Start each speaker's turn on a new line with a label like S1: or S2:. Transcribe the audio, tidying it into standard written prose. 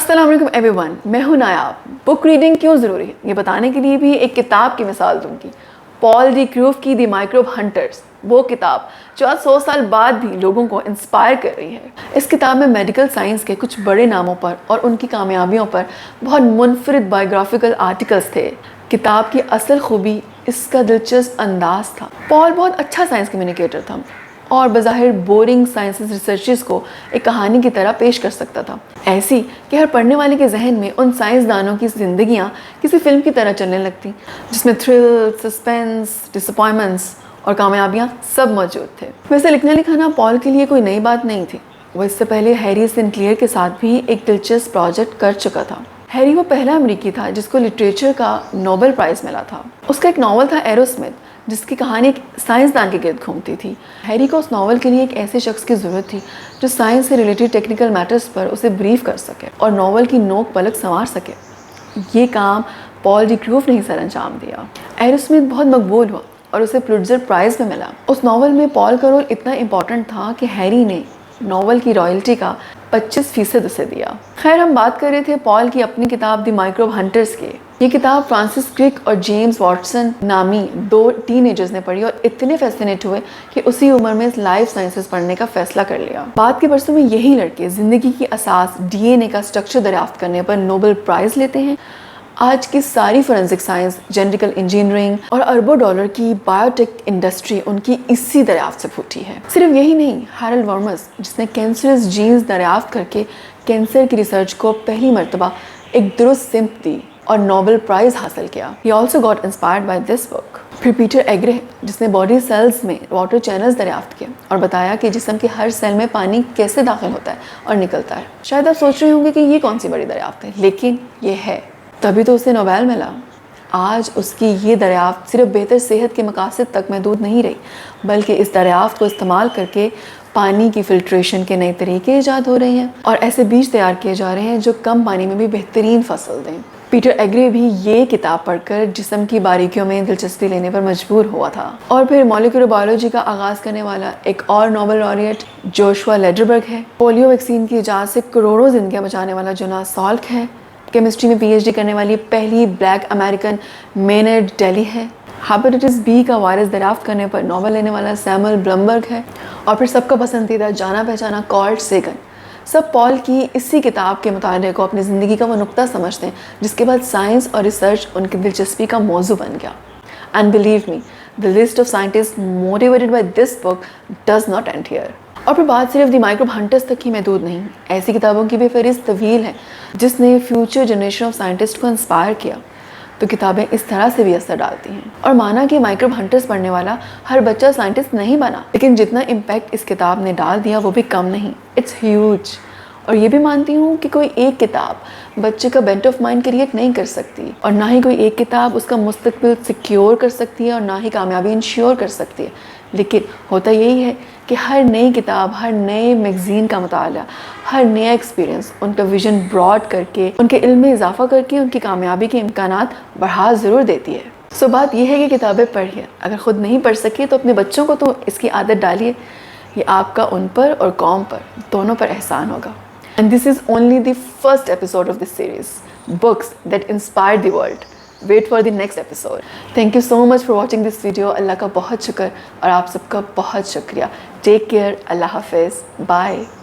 S1: अस्सलाम वालेकुम एवरीवन, मैं हूं नायाब। बुक रीडिंग क्यों ज़रूरी है ये बताने के लिए भी एक किताब की मिसाल दूंगी। पॉल डी क्रूफ की द माइक्रोब हंटर्स, वो किताब जो आज 100 साल बाद भी लोगों को इंस्पायर कर रही है। इस किताब में मेडिकल साइंस के कुछ बड़े नामों पर और उनकी कामयाबियों पर बहुत मुनफरिद बायोग्राफिकल आर्टिकल्स थे। किताब की असल खूबी इसका दिलचस्प अंदाज था। पॉल बहुत अच्छा साइंस कम्युनिकेटर था और बज़ाहिर बोरिंग साइंसेस रिसर्चेस को एक कहानी की तरह पेश कर सकता था, ऐसी कि हर पढ़ने वाले के जहन में उन साइंसदानों की ज़िंदगियाँ किसी फिल्म की तरह चलने लगती, जिसमें थ्रिल, सस्पेंस, डिसअपॉइंटमेंट्स और कामयाबियाँ सब मौजूद थे। वैसे लिखना लिखाना पॉल के लिए कोई नई बात नहीं थी। वो इससे पहले हैरी सिंक्लेयर के साथ भी एक दिलचस्प प्रोजेक्ट कर चुका था। हैरी वो पहला अमेरिकी था जिसको लिटरेचर का नोबेल प्राइज़ मिला था। उसका एक नावल था एरोस्मिथ, जिसकी कहानी एक साइंसदान के गिर्द घूमती थी। हैरी को उस नावल के लिए एक ऐसे शख्स की ज़रूरत थी जो साइंस से रिलेटेड टेक्निकल मैटर्स पर उसे ब्रीफ कर सके और नावल की नोक पलक संवार सके। ये काम पॉल डी क्रूफ ने ही सर अंजाम दिया। एरोस्मिथ बहुत मकबूल हुआ और उसे पुलित्ज़र प्राइज़ में मिला। उस नावल में पॉल का रोल इतना इम्पोर्टेंट था कि हैरी ने नावल की रॉयल्टी का 25% उसे दिया। खैर, हम बात कर रहे थे पॉल की अपनी किताब द माइक्रोब हंटर्स के। ये किताब फ्रांसिस क्रिक और जेम्स वॉटसन नामी 2 टीनेजर्स ने पढ़ी और इतने फैसिनेट हुए कि उसी उम्र में लाइफ साइंसेस पढ़ने का फैसला कर लिया। बाद के बरसों में यही लड़के ज़िंदगी की असास डीएनए का स्ट्रक्चर दरियाफ्त करने पर नोबेल प्राइज़ लेते हैं। आज की सारी फोरेंसिक साइंस, जेनेटिकल इंजीनियरिंग और अरबों डॉलर की बायोटेक इंडस्ट्री उनकी इसी दरियाफ्त से फूटी है। सिर्फ यही नहीं, हैरल्ड वर्मस, जिसने कैंसरस जीन्स दरियाफ्त करके कैंसर की रिसर्च को पहली मर्तबा एक दुरुस्त सिमत दी और नोबेल प्राइज़ हासिल किया। He also got inspired by this book। फिर पीटर एग्रे, जिसने बॉडी सेल्स में वाटर चैनल्स दरियाफ्त किए और बताया कि जिस्म के हर सेल में पानी कैसे दाखिल होता है और निकलता है। शायद आप सोच रहे होंगे कि ये कौन सी बड़ी दरियाफ्त है, लेकिन ये है, तभी तो उसे नोबेल मिला। आज उसकी ये दरियाफ्त सिर्फ बेहतर सेहत के मकासद तक महदूद नहीं रही, बल्कि इस दरियाफ्त को इस्तेमाल करके पानी की फिल्ट्रेशन के नए तरीके ईजाद हो रहे हैं और ऐसे बीज तैयार किए जा रहे हैं जो कम पानी में भी बेहतरीन फसल दें। पीटर एग्रे भी ये किताब पढ़कर जिस्म की बारीकियों में दिलचस्पी लेने पर मजबूर हुआ था। और फिर मॉलिक्यूलर बायोलॉजी का आगाज़ करने वाला एक और नोबेल लॉरिएट जोशुआ लेडरबर्ग है। पोलियो वैक्सीन की इजाज़ से करोड़ों जिंदगियां बचाने वाला जोनास साल्क है। केमिस्ट्री में पीएचडी करने वाली पहली ब्लैक अमेरिकन मेनेड डेली है। हेपेटाइटिस बी का वायरस दरियाफ्त करने पर नोबेल लेने वाला सैमुअल ब्लमबर्ग है। और फिर सबका पसंदीदा जाना पहचाना कार्ल सेगन। सब पॉल की इसी किताब के मुताले को अपनी ज़िंदगी का वो नुक्ता समझते हैं जिसके बाद साइंस और रिसर्च उनकी दिलचस्पी का मौजू बन गया। And believe me, the list of scientist motivated by this book does not and here. और फिर बात सिर्फ द माइक्रोब हंटर्स तक ही महदूद नहीं, ऐसी किताबों की भी फहरिस्त तवील है जिसने फ्यूचर जनरेशन ऑफ साइंटिस्ट को इंस्पायर किया। तो किताबें इस तरह से भी असर डालती हैं। और माना कि माइक्रोब हंटर्स पढ़ने वाला हर बच्चा साइंटिस्ट नहीं बना, लेकिन जितना इम्पैक्ट इस किताब ने डाल दिया वो भी कम नहीं। It's huge. और ये भी मानती हूँ कि कोई एक किताब बच्चे का बेंट ऑफ माइंड क्रिएट नहीं कर सकती, और ना ही कोई एक किताब उसका मुस्तकबिल सिक्योर कर सकती है और ना ही कामयाबी इंश्योर कर सकती है। लेकिन होता यही है कि हर नई किताब, हर नए मैगज़ीन का मुताला, हर नया एक्सपीरियंस उनका विजन ब्रॉड करके, उनके इल्म में इजाफा करके उनकी कामयाबी के इम्कानात बढ़ा ज़रूर देती है। सो बात यह है कि किताबें पढ़िए। अगर ख़ुद नहीं पढ़ सके तो अपने बच्चों को तो इसकी आदत डालिए। ये आपका उन पर और कौम पर दोनों पर एहसान होगा। And this is only the first episode of this series, Books That Inspired the World. Wait for the next episode. Thank you so much for watching this video. अल्लाह का बहुत शुक्र और आप सबका बहुत शुक्रिया। Take care. अल्लाह हाफिज़. Bye.